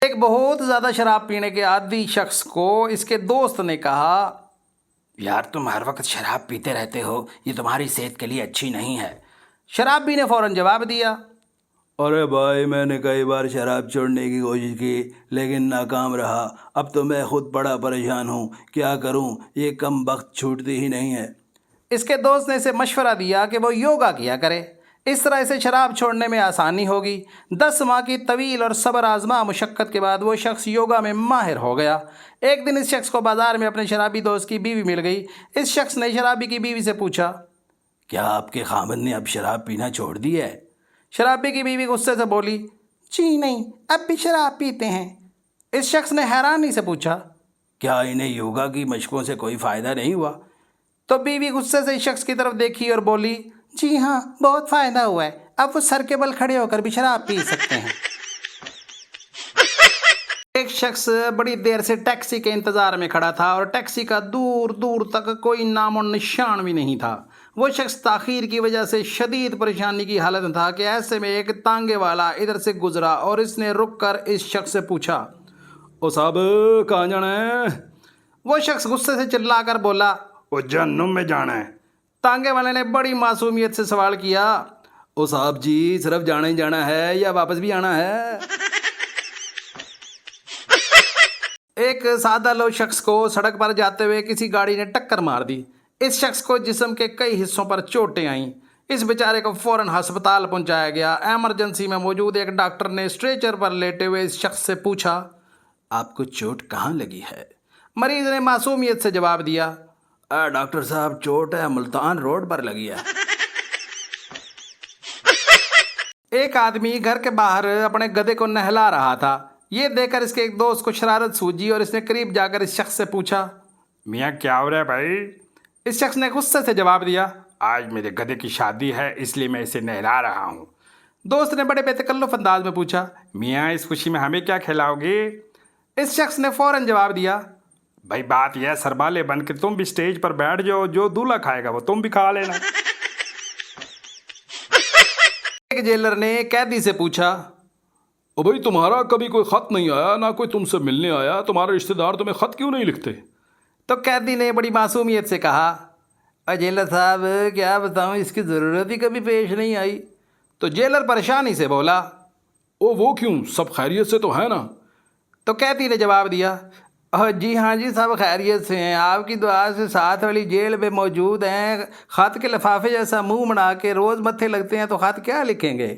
ایک بہت زیادہ شراب پینے کے عادی شخص کو اس کے دوست نے کہا، یار تم ہر وقت شراب پیتے رہتے ہو، یہ تمہاری صحت کے لیے اچھی نہیں ہے۔ شرابی نے فوراً جواب دیا، ارے بھائی میں نے کئی بار شراب چھوڑنے کی کوشش کی لیکن ناکام رہا، اب تو میں خود بڑا پریشان ہوں، کیا کروں، یہ کم بخت چھوٹتی ہی نہیں ہے۔ اس کے دوست نے اسے مشورہ دیا کہ وہ یوگا کیا کرے، اس طرح اسے شراب چھوڑنے میں آسانی ہوگی۔ 10 ماہ کی طویل اور صبر آزما مشقت کے بعد وہ شخص یوگا میں ماہر ہو گیا۔ ایک دن اس شخص کو بازار میں اپنے شرابی دوست کی بیوی مل گئی۔ اس شخص نے شرابی کی بیوی سے پوچھا، کیا آپ کے خاوند نے اب شراب پینا چھوڑ دی ہے؟ شرابی کی بیوی غصے سے بولی، جی نہیں، اب بھی شراب پیتے ہیں۔ اس شخص نے حیرانی سے پوچھا، کیا انہیں یوگا کی مشقوں سے کوئی فائدہ نہیں ہوا؟ تو بیوی غصے سے اس شخص کی طرف دیکھی اور بولی، جی ہاں بہت فائدہ ہوا ہے، اب وہ سر کے بل کھڑے ہو کر بھی شراب پی سکتے ہیں۔ ایک شخص بڑی دیر سے ٹیکسی کے انتظار میں کھڑا تھا اور ٹیکسی کا دور دور تک کوئی نام و نشان بھی نہیں تھا۔ وہ شخص تاخیر کی وجہ سے شدید پریشانی کی حالت میں تھا کہ ایسے میں ایک تانگے والا ادھر سے گزرا اور اس نے رک کر اس شخص سے پوچھا، او صاحب کہاں جانا ہے؟ وہ شخص غصے سے چلا کر بولا، او جہنم میں جانا ہے۔ تانگے والے نے بڑی معصومیت سے سوال کیا، او صاحب جی صرف جانا ہی جانا ہے یا واپس بھی آنا ہے؟ ایک سادہ لو شخص کو سڑک پر جاتے ہوئے کسی گاڑی نے ٹکر مار دی۔ اس شخص کو جسم کے کئی حصوں پر چوٹیں آئیں۔ اس بیچارے کو فوراً ہسپتال پہنچایا گیا۔ ایمرجنسی میں موجود ایک ڈاکٹر نے اسٹریچر پر لیٹے ہوئے اس شخص سے پوچھا، آپ کو چوٹ کہاں لگی ہے؟ مریض نے معصومیت سے جواب دیا، ڈاکٹر صاحب چوٹ ہے ملتان روڈ پر لگی ہے۔ ایک آدمی گھر کے باہر اپنے گدھے کو نہلا رہا تھا۔ یہ دیکھ کر اس کے ایک دوست کو شرارت سوجی اور اس نے قریب جا کر اس شخص سے پوچھا، میاں کیا ہو رہا ہے بھائی؟ اس شخص نے غصے سے جواب دیا، آج میرے گدھے کی شادی ہے اس لیے میں اسے نہلا رہا ہوں۔ دوست نے بڑے بے تکلف انداز میں پوچھا، میاں اس خوشی میں ہمیں کیا کھلاؤ گے؟ اس شخص نے فوراً جواب دیا، بھائی بات یہ ہے سربالے بن کے تم بھی اسٹیج پر بیٹھ جاؤ، جو دولہا کھائے گا وہ تم بھی کھا لینا۔ ایک جیلر نے قیدی سے پوچھا، او بھائی تمہارا کبھی کوئی خط نہیں آیا، نہ کوئی تم سے ملنے آیا، تمہارے رشتہ دار تمہیں خط کیوں نہیں لکھتے؟ تو قیدی نے بڑی معصومیت سے کہا، اے جیلر صاحب کیا بتاؤں، اس کی ضرورت ہی کبھی پیش نہیں آئی۔ تو جیلر پریشانی سے بولا، او وہ کیوں، سب خیریت سے تو ہے نا؟ تو قیدی نے جواب دیا، جی ہاں جی سب خیریت سے ہیں، آپ کی دعا سے ساتھ والی جیل میں موجود ہیں، خط کے لفافے جیسا منہ بنا کے روز متھے لگتے ہیں تو خط کیا لکھیں گے؟